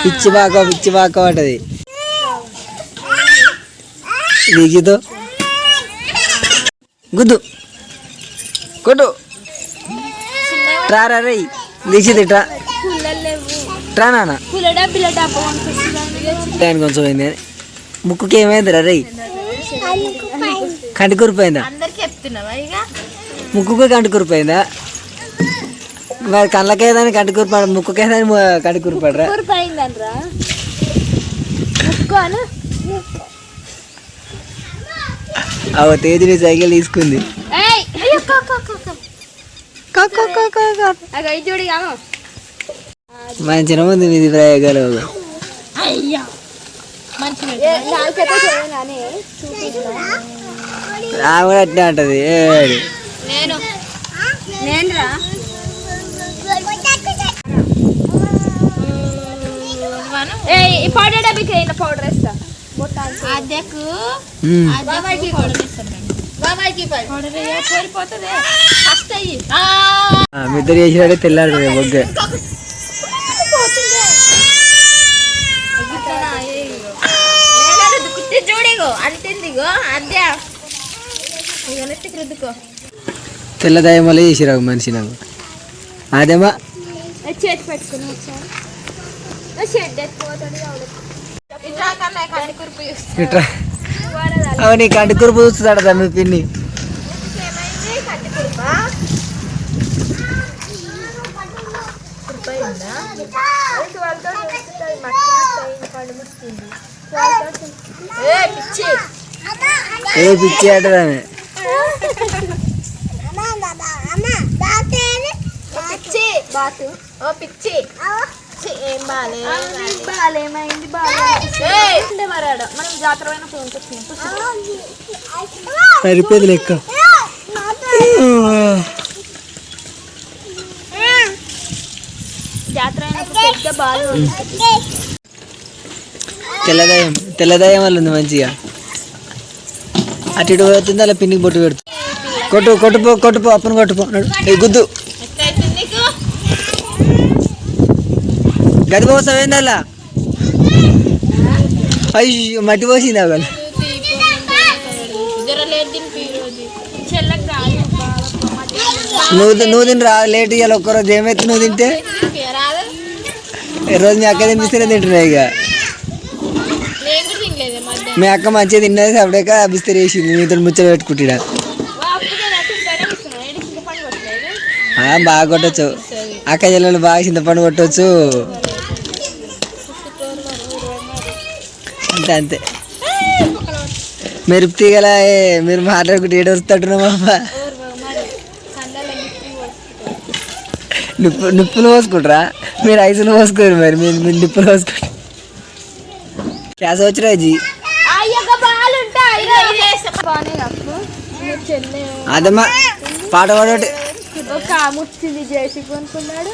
పిచ్చి బాక పట్టది దీక్షితో గుద్దు కొట్టు ట్రా రై దీక్షిత్ ట్రా ట్రా నాన్న కొంచెం అయింది ముక్కుకి ఏమైందిరా రై కంటి కూరిపోయిందా ముక్కుకి కంటి కూరిపోయిందా మరి కళ్ళకేదాన్ని కంటి కూరిపాడు ముక్కుకేదాన్ని కంటి కూరిపాడరా అవ తేజుని సైకిల్ తీసుకుంది మంచిగా ఉంది మీది ప్రయోగాలు కూడా అట్నే అంటది పౌడర్ పౌడర్ వేస్తా మిద్దరు చేసినాడే తెల్లాడు బొగ్గే తెల్లదాయ మళ్ళీ చేసిరావు మనిషి నాకు అదేమా చేతి పెట్టుకుని అవును కంటి కురుపు చూస్తాడా మీ పిన్ని ఏ పిచ్చి ఆటదామే సరిపోయింది లెక్క తెల్లదాయం వల్ల ఉంది మంచిగా అటు ఇటు పోతుంది అలా పిన్నికి బొట్టు పెడుతుంది కొట్టుపో అప్పని కొట్టుపో గుద్దు గది పోసావు ఏంది అలా అయ్యో మట్టి పోసింది అవ్వాలి నువ్వు తిని లేట్ ఇవ్వాలి ఒక్కరోజు ఏమైతే నువ్వు తింటే రోజు మీ అక్క తినిపిస్తేనే తింటున్నాయి ఇక మీ అక్క మంచిగా తిన్నది సపడేక బిస్తరి వేసింది మీతో ముచ్చట పెట్టుకుంటా బాగా కొట్టచ్చు అక్క చెల్లెలు బాగా చింతపండు కొట్టవచ్చు అంతే మెరుపు తీగల మీరు మాట్లాడుకుంటే ఏడు వస్తున్నా మామ నిప్పులు పోసుకుంటారా మీరు ఐసులు పోసుకోరు మరి మీరు నిప్పులు పోసుకుంటారు క్యాస్ వచ్చినా జీ అదమ్మా పాట పాడోటి చేసి కొనుక్కున్నాడు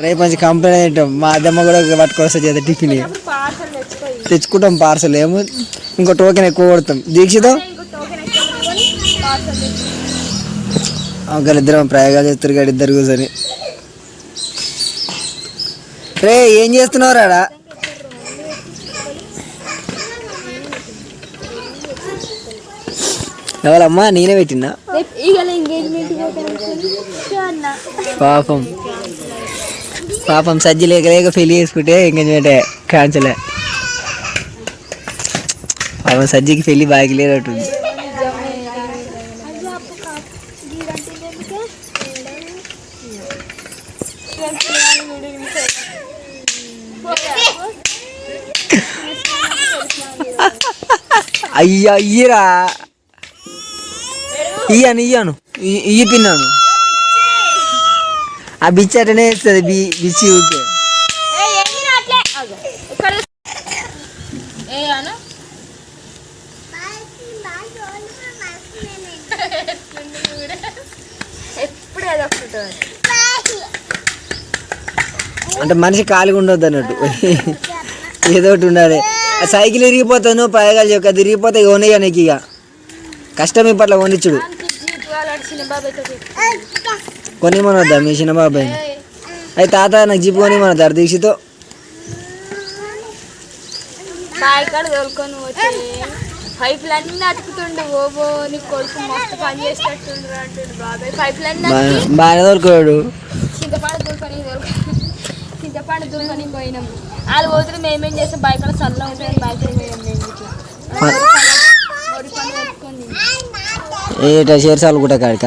రేపు మంచి కంప్లైంట్ తింటాం మా అద్దమ్మ కూడా పట్టుకొస్తా చేద్దాం టిఫిన్ తెచ్చుకుంటాం పార్సల్ ఏమో ఇంకో టోకెన్ ఎక్కువ కొడతాం దీక్షతో ఒకరిద్దరం ప్రయోగాలు చేస్తారు కాదు ఇద్దరు కూర్చొని రే ఏం చేస్తున్నావు రాడా ఎవరమ్మా నేనే పెట్టినా పాపం సజ్జి లేక పెళ్లి చేసుకుంటే ఎంగేజ్మెంట్ క్యాన్సల్ పాపం సజ్జికి పెళ్లి బాగా లేనట్టుంది అయ్యా అయ్యరా ఇయ్యాను ఇయ్యి పిన్నాను ఆ బిచ్చి అటనే వేస్తుంది బిచ్చి ఊకే అంటే మనిషి ఖాళీగా ఉండొద్దు అన్నట్టు ఏదో ఒకటి ఉండాలి సైకిల్ ఇరిగిపోతాను ప్రయోగాలు చెప్ప తిరిగిపోతే కొనేయ నీకు ఇక కష్టం ఇప్పట్లో కొనిచ్చుడు చిన్న బాబాయ్తో కొని మనొద్దా మీ చిన్న బాబాయ్ అయితే తాత నాకు జీప్ కొని మన దీక్షతో బాయ్ కాడ తోలుకొని పోతే పైపులన్నీ అతుకుతుండు ఓబో నీ కొడుకు మస్తు పని చేసేటట్టుండ్రు అంటుండు బాబాయ్ పైపులన్నీ బాగానే తోలుకోడు చింతపండు దుల్కొని పోయినాం వాళ్ళు పోతే మేమేం చేస్తాం బాయ్ కాడ చల్ల ఉంటుంది బాయ్ కాడ పోయాం మేము ఇట్లా మొరి పని పెట్టుకొని ఏటా చేర్చాలి కూడా కాడిక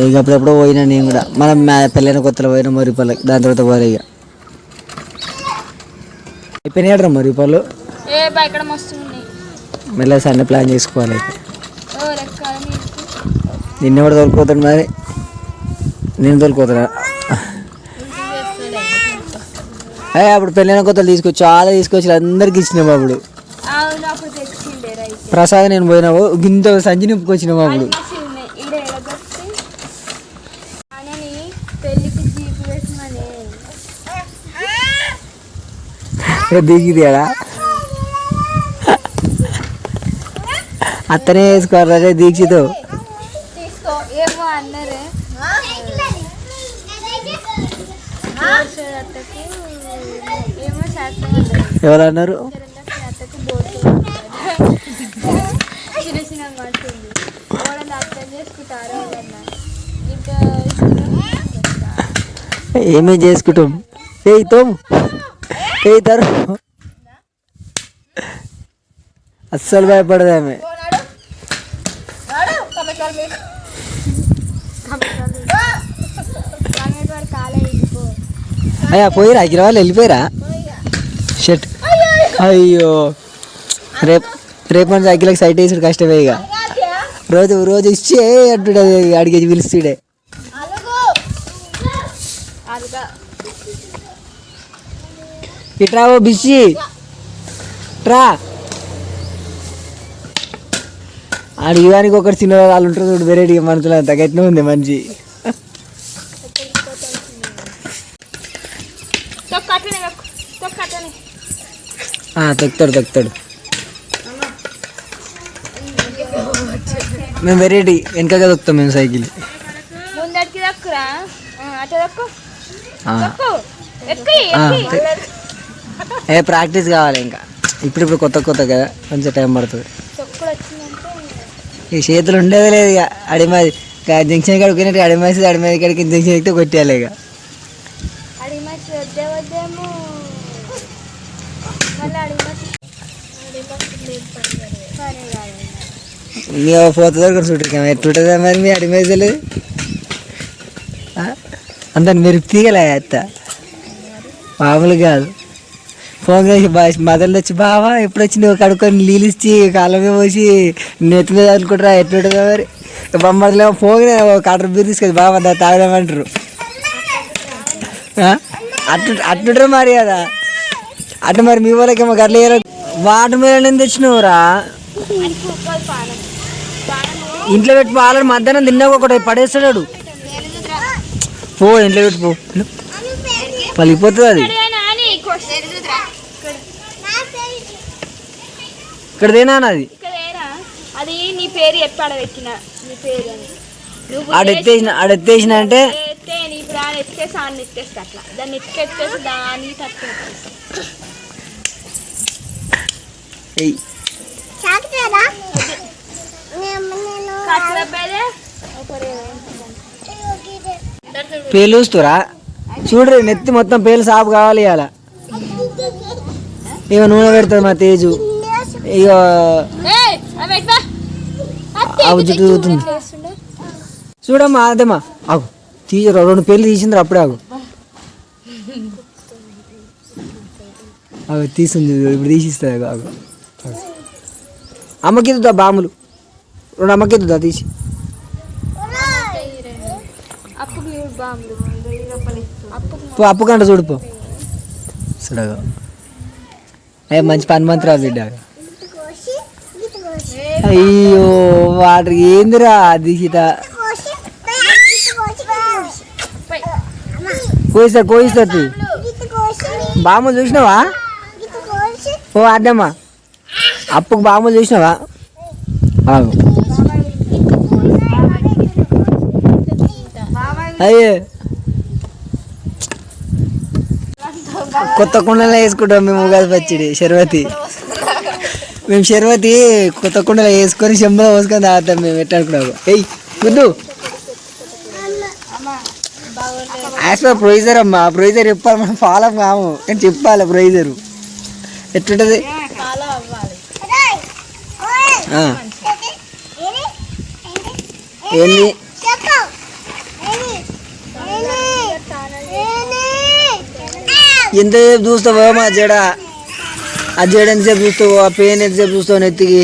ఇక అప్పుడెప్పుడో పోయినా నేను కూడా మనం పెళ్ళైన కొత్తలో పోయినా మరిపల్లకి దాని తర్వాత పోలే ఇక అయిపోయినాయట్రా మరిపల్లు ఏ బాయ్ కాడ మస్తు ఉన్నాయి మళ్ళీ సండే ప్లాన్ చేసుకోవాలి అయితే ఓ లెక్క నిన్న కూడా తోలుకోతాడు మరి నేను తోలుకోతాడా అప్పుడు పెళ్ళైన కొత్తలు తీసుకొచ్చి చాలా తీసుకొచ్చి అందరికి ఇచ్చినాము అప్పుడు అవును అప్పుడు తెచ్చిండే రైట్ ప్రసాద్ నేను పోయినావు ఇంత సంచి నింపుకొచ్చినాము అప్పుడు ఈడ ఎడగొట్టి అనని పెళ్ళికి జీపు వేసిమని దిగిది అడా అత్తనే వేసుకోవాలి దీక్షతో తీసుకో ఏమో అన్నారే అత్తకు ఏమో శాతం ఎవరు అన్నారు అత్తకు బోర్డు చిన్న చిన్న మాట్లాడింది వాళ్ళని అర్థం చేసుకుంటారు వాళ్ళన్నా ఇంకా ఏమేం చేసుకుంటాం ఏయ్ తోము ఏయ్ తరు అస్సలు భయపడదు ఆమె అయ్యా పోయిరా అఖిల వాళ్ళు వెళ్ళిపోయిరా షర్ట్ అయ్యో రేపు నుంచి అఖిలకి సైట్ వేసుడు కష్టమే ఇక రోజు ఇచ్చే అంటుడే అడిగేసి పిలుస్తుడే ఇట్రా ఓ బిసి ట్రా అడిగానికి ఒకటి చిన్న వాళ్ళు ఉంటారు చూడు వెరైటీగా మనసులో అంత గట్టిన ఉంది మంచి తొక్కుతాడు మేము వెరైటీ వెనకగా తొక్కుతాం మేము సైకిల్ ముందడికి దక్కురా అటు దక్కు ప్రాక్టీస్ కావాలి ఇంకా ఇప్పుడు కొత్త కదా కొంచెం టైం పడుతుంది ఈ చేతులు ఉండేది లేదు ఇక అడిమాది జంక్షన్ కాడ పోయినట్టు అడిమేసి అడిమేది కాడికి జంక్షన్ ఎక్కితే కొట్టేయాలి ఇక ఇక పోతుంది కూడా చూడరు ఎట్లుంటుందా మరి మీ అడిమేసలు అంత మీరు తీగలే అత్త మామూలు కాదు ఫోన్ చేసి మదర్లు వచ్చి బావా ఎప్పుడు వచ్చి నువ్వు కడుక్కొని నీళ్ళు ఇచ్చి కాళ్ళమే పోసి నెత్తి మీద అనుకుంటారా ఎట్లుంటుందా మరి బొమ్మలేమో ఫోన్ కట్టర్ బీరు తీసుకొచ్చి బావా తాగలేమంటారు అట్లుంటారు మరి కదా అట్లా మరి మీ వాళ్ళకేమో గట్ల వాటర్ మీద నేను తెచ్చినవురా ఇంట్లో పెట్టి పాలని మధ్యాహ్నం తిన్నాక ఒకటి పడేస్తాడు పో ఇంట్లో పెట్టి పో పలిగిపోతుంది అది ఇక్కడ దేనా అది అది నీ పేరు చెప్పి ఆడబెట్టిన నీ పేరు అని ఆడెత్తేసిన అంటే నీ ప్రాణం ఎత్తేసి ఆన్ని ఎత్తేస్తా అట్లా దాన్ని ఎత్తుకెత్తేసి దాన్ని తక్కువ పేలుస్తురా చూడు నెత్తి మొత్తం పేలు సాపు కావాలి ఇవాళ ఇక నూనె పెడుతుంది మా తేజు ఇక జుట్టు చూస్తుంది చూడమ్మా అదేమ్మా ఆగు తీసి 2 పేర్లు తీసిండ్రు అప్పుడే ఆగు తీసింది ఇప్పుడు తీసిస్తుంది ఆగు అమ్మకిద్దుదా బాములు 2 అమ్మకిద్దుదా తీసి అప్పు కంట చూడుపో చూడగా మంచి పని మంత్రా బిడ్డ అయ్యో వాటర్ ఏందిరా దీక్షిత కోయిస్తా బాములు చూసినావా ఓ అద్దమ్మా అప్పుకు బాములు చూసినావా అయ్యే కొత్త కుండలో వేసుకుంటాం మేము ఉగాది పచ్చడి షర్వతి. మేము షర్వతి కొత్త కుండలో వేసుకొని చెంబులో పోసుకొని తాగుతాం మేము. ఎట్లా అనుకున్నాము ఎయ్ గుద్దు యాజ్ పర్ ప్రొడ్యూసర్ అమ్మా. ప్రొడ్యూసర్ చెప్పాలి, మనం ఫాలో అప్ కాము కానీ చెప్పాలి. ప్రొడ్యూసరు ఎట్లుంటుంది ఏంది ఎంతసేపు చూస్తావో మా జడ, ఆ జడ ఎంతసేపు చూస్తావో, ఆ పెయిన్ ఎంతసేపు చూస్తావు నెత్తికి.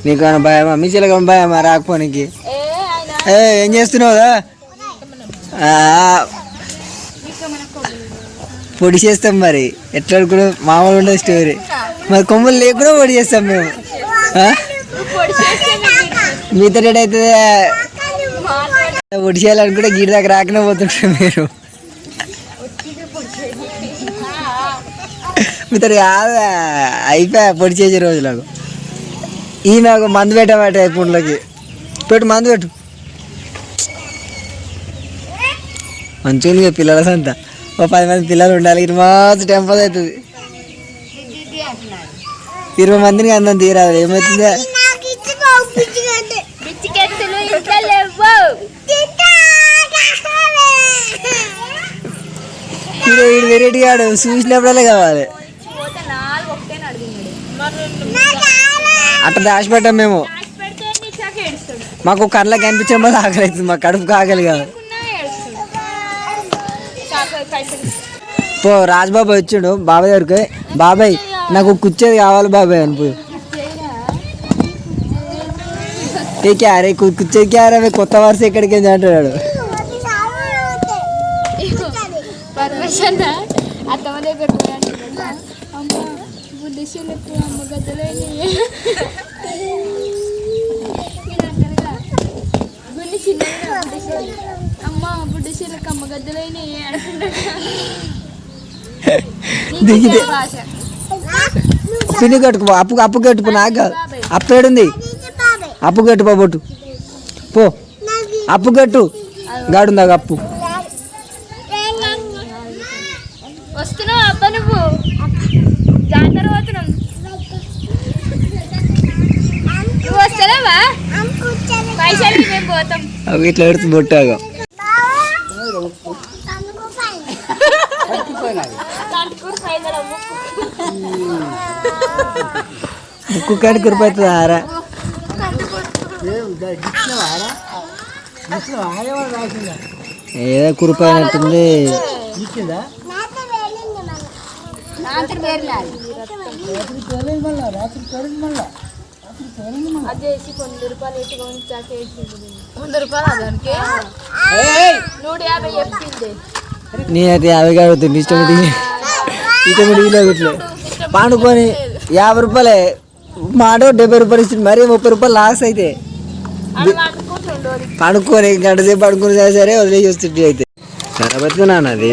నీకన్నా భయమా? మీ చెల్లెకన్నా భయమా రాకపోనికి? ఏం చేస్తున్నావుదా? పొడి చేస్తాం మరి. ఎట్లా కూడా మామూలు ఉండదు స్టోరీ. మరి కొమ్ములు లేకుండా పొడి చేస్తాం మేము. మీతో అయితే పొడి చేయాలనుకుంటే గిడి దాకా రాకనే పోతుంటారు మీరు. మీతో కాదు అయిపోయా పొడి చేసే రోజులకు. ఈమె ఒక మందు పెట్టబట్ట పుండ్లకి పెట్టు, మందు పెట్టు. మంచిగా పిల్లల సంత ఓ 10 మంది పిల్లలు ఉండాలి. ఇది మస్తు టెంపర్ అవుతుంది. 20 మందిని అందరం తీరాలి. ఏమవుతుందా వీడు వెరైటీ కాడు, చూసినప్పుడల్లా కావాలి. అట్లా దాచిపెట్టాం మేము. మాకు కళ్ళకి కనిపించడం వల్ల ఆకలి అవుతుంది, మా కడుపుకి ఆకలి కాదు. పో రాజ్బాబు వచ్చిండు బాబాయ్ దగ్గరికి. బాబాయ్ నాకు కూర్చేది కావాలి బాబాయ్ అనిపో. ఏ క్యారే కూర్చేది క్యారే కొత్త వరుస ఎక్కడికి అంటాడు. అత్తమ్మ దగ్గర అమ్మ బుద్ధిశీలకు అమ్మ గద్దలేని గుండె చిన్నగా అమ్మ బుద్ధిశీలకు అమ్మ గద్దలేని పిన్ని కట్టుకో. అప్పు కట్టుకో. నాకు అప్పు ఏడుంది? అప్పు కట్టు బాబొట్టు పో. అప్పు కట్టు గాడుందా అప్పు. వస్తున్నావు అబ్బా నువ్వు జాతర పోతున్నాం. నువ్వు వస్తావా? పైసలు మేము పోతాం. అవి ఇట్లా పెడుతు బొట్టాగా ముక్కు కాడి కురిపోతుంది ఆరా. ఏదో కురిపోయినట్టుంది. అదేసి 100 రూపాయలు ఎట్టుగా ఉంచాక 100 రూపాయలు అదానికి 150 చెప్పింది. నేనైతే 50 అడుగుతుంది. ఇష్టం ఇట్లా పండుకొని 50 రూపాయలే మాట 70 రూపాయలు ఇచ్చింది. మరీ 30 రూపాయలు లాస్ అయితే పండుకొని గంట సేపు పడుకుని సరే వదిలేసి వస్తుంటే అయితే సరే బతుకున్నాను. అది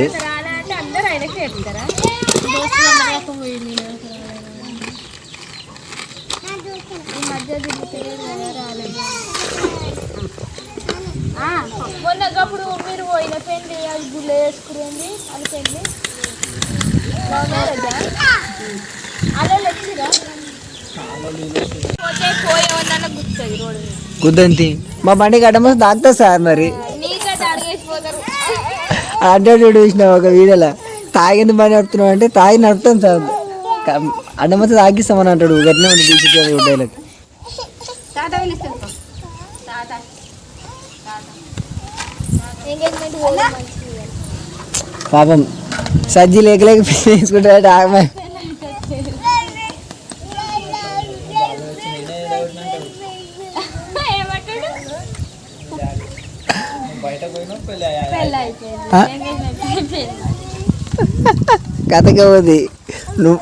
మొన్నప్పుడు మీరు పోయిన పెళ్ళి అది గుళ్ళ వేసుకురండి. అది పెళ్ళి అలా వచ్చిరా పోతే పోయేవన్నా గుర్తుంది రోడ్డు గుద్దంతి మా బండికి అడ్డమో దాక్తా సార్. మరి నీకైతే అడిగేసిపోతారు. అడ్డాడు చూసిన ఒక వీడియోలో తాగింది బండి నడుపుతున్నావు అంటే తాగి నడుపుతాను సార్. అడ్డమొస్తే తాగిస్తామని అంటాడు. గట్టినే ఉంది బీసీ డైలాగ్. పాపం సజ్జి లేక వేసుకుంటాడు. ఆమె కథ పోతుంది. నువ్వు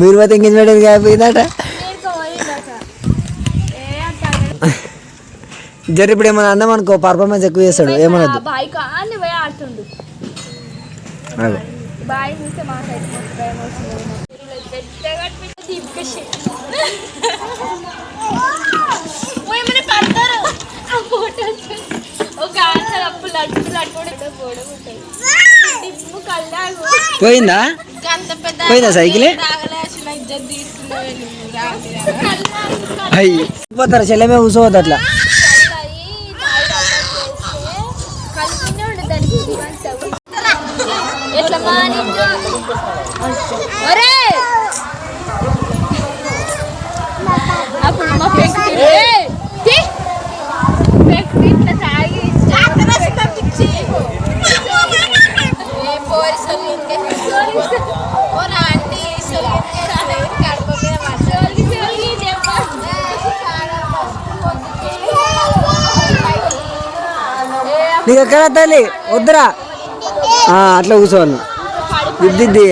మీరు పోతే ఎంగేజ్మెంట్ కాకపోయిందట. జర ఇప్పుడు ఏమన్నా అన్నాం అనుకో పర్ఫార్మెన్స్ ఎక్కువ చేస్తాడు. ఏమన్నది బాయ్ చూస్తే మాకైతే మస్తు భయం వస్తుంది. పెద్దగా తీపికేసి ఏమైనా పడతారు ఆ ఫోటో ఒక ఆన్సర్ అప్పు లడ్డు కూడా గోడ ఉంటాయి. టిప్పు కల్లాగు పోయిందా అంత పెద్ద పోయిందా సైకిలే ఇజ్జత్ తీసుకున్నావు. అయ్యి పోతారా చెల్లెమే కూర్చోవద్దు అట్లా. అప్పుడు మా ఫ్రెండ్ ఇట్లా తాగి నీకు ఎక్కడ తల్లి వద్దురా అట్లా కూర్చోవాలి దిద్ది